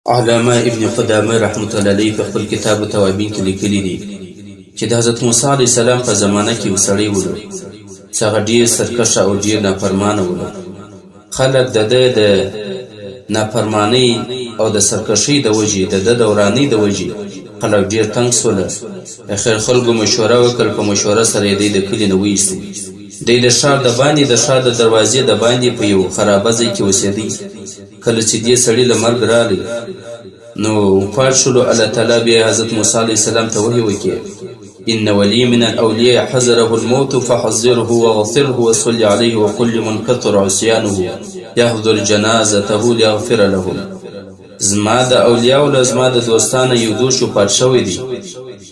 علامه ابن قدامه رحمت الله علیه په خپل کتاب توابین کې لیکلي دي چې د حضرت موسی علیه السلام په زمانه کې یو سړی و چې هغه ډېر سرکشه او ډېر نافرمانه و. خلک د ده د نافرمانۍ او د سرکشۍ د وجې د ده دورانۍ د وجې خلک ډېر تنګ سوله. اخر خلکو مشوره وکړ، په مشوره سره یې دی د کلي نه وایستې. دی د ښار د باندې د ښار د دروازې د باندې په یو خرابه ځای کې اوسېدی. کله چې دې سړي له مرګ راغی نو وفات شولو، الله تعالی بیا حضرت موسی علیه السلام ته وحی وکړ: ان ولي من الاولیاء حضره الموت فحذره واغفره وصل عليه وقل لمن كثر عصيانه يحضر جنازته ليغفر له. زما د اولیاء له زما د دوستانه یو دوست وفات شوی دی،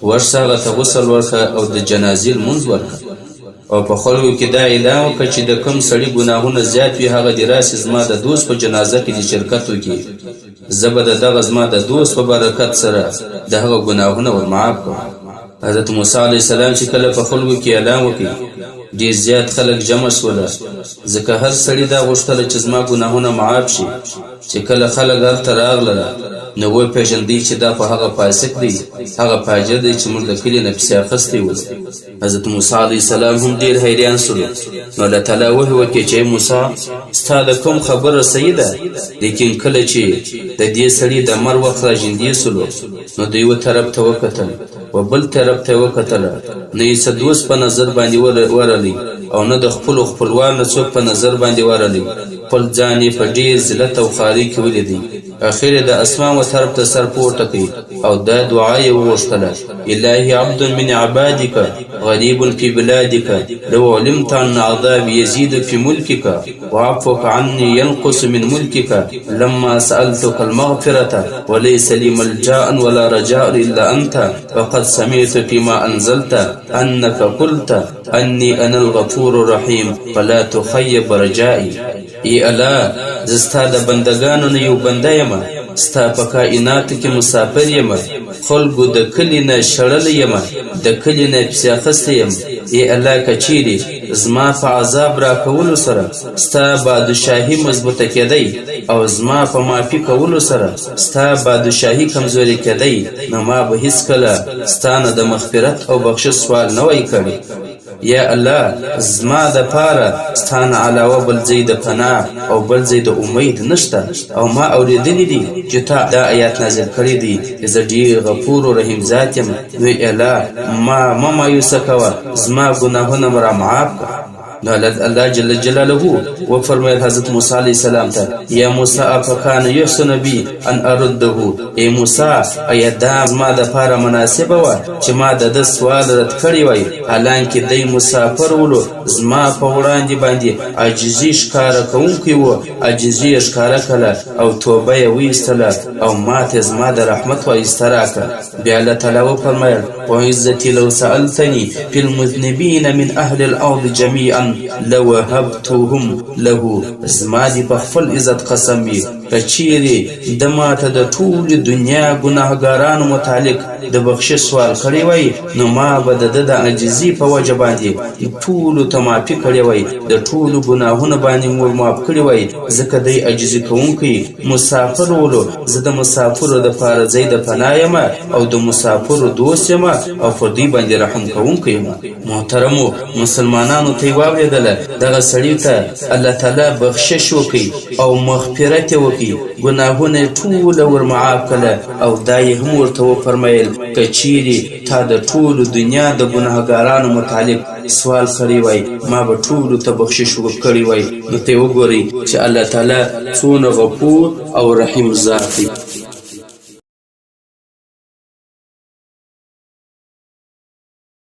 ورشه هغه ته غسل ورکړه او د جنازې لمونځ وکړه، او په خلکو کې دا اعلان وکړه چې د کوم سړي ګناهونه زیات وي هغه دې راسي زما د دوست په جنازه کې دې شرکت وکړي، زه به د دغه زما د دوست په برکت سره د هغه ګناهونه ور معاف کړم. حضرت موسی علیه السلام چې کله په خلکو کې اعلان وکړي ډېر زیات خلک جمع شوله، ځکه هر سړي دا غوښتله چې زما ګناهونه معاف شي. چې کله خلک هلته راغله نو وپېژندی چې دا په هغه فاسق دی، هغه فاجر دی چې موږ د کلي نه پیسې اخیستی و. حضرت موسی علیه السلام هم ډېر حیران شولو. نو الله تعالی وحی وکړي چې موسی ستا د کوم خبره صحیح ده، لیکن کله چې د دې سړي د مر وخت راژندې شولو نو د یوه طرف ته وکتل و بل طرف ته وکتله، نه یې څه دوست په نظر باندې ورلی او نه د خپلو خپلوانو څوک په نظر باندې ورلی. خپل ځان یې په ډېر ذلت او خوارۍ کې ولیدی. اخر د اسمان و طرف ته سر پورته کړي او دا دعا یې وغوښتله: الهي عبد من عبادك غریب في بلادك لو علمت ان عذابي يزيد في ملكك وعفوك عني ينقص من ملكك لما سألتك المغفرة وليس لي ملجأ ولا رجاء إلا أنت وقد سمعت فيما أنزلت أنك قلت أني أنا الغفور الرحيم فلا تخيب رجائي. ای الله، زه ستا د بندګانو نه یو بنده یم، ستا په کائناتو کې مسافر یم، خلکو د کلي نه شړلی یم، د کلي نه پیسې اخیستی یم. ای الله، که چیرې زما په عذاب راکولو سره ستا بادشاهي مضبوطه کېدی او زما په معافي کولو سره ستا بادشاهي کمزوري کېدی، نو ما به هیڅکله ستا نه د مغفرت او بخشش سوال نه وی کړی. یا الله، زما د پاره ستانه علاوه بل ځای د پناه او بل ځای د امید نشته، او ما اوریدلی دي چې تا دا آیات نازل کړی دی چې زه ډېر غفور و رحیم ذات یم. نو الله، ما مه مایوسه کوه، زما ګناهونه مه رامعاف کړه. نو الله جل جلاله وفرمایل حضرت موسی علیه السلام ته: یا موسی افکان یحسن بی ان ارده. ای موسی، ایا دا زما د پاره مناسبه وه چې ما د ده سوال رد کړی وای، حالانکې دی مسافر ولو، زما په وړاندې باندې عاجزي ښکاره کوونکی و، عاجزي یې ښکاره کړله او توبه یې وایستله او ماته زما د رحمت وایسته راکړه. بیا الله تعالی وفرمایل: وعزتي لو سألتني في المذنبين من اهل الارض جميعا لوهبتهم له. زما دې په خپل عزت قسم وي، که چیرې د ماته د ټولې دنیا ګناهګارانو متعلق د بخشش سوال کړی وای، نو ما به د ده د عاجزي په وجه باندې ټولو ته معافي کړې وای، د ټولو ګناهونه باندې مور معاف کړی وای، ځکه دی عاجزي کوونکی مسافر ولو. زه د مسافرو دپاره ځای د پناه یم او د مسافرو دوست یم او پر دوی باندې رحم کوونکی یم. محترمو مسلمانانو ته یې واورېدله، دغه سړي ته الله تعالی بخشش وکړي او مغفرت یې وکړي، ګناهونه یې ټوله ور معاف کړله، او دا یې هم ورته وفرمیل: که چیرې تا د ټولو دنیا د ګناهګارانو متعلق سوال کړی وای، ما به ټولو ته بخشش ورکړی وای. نو ته وګورئ چې الله تعالی څونه غفور او رحیم ذات دی.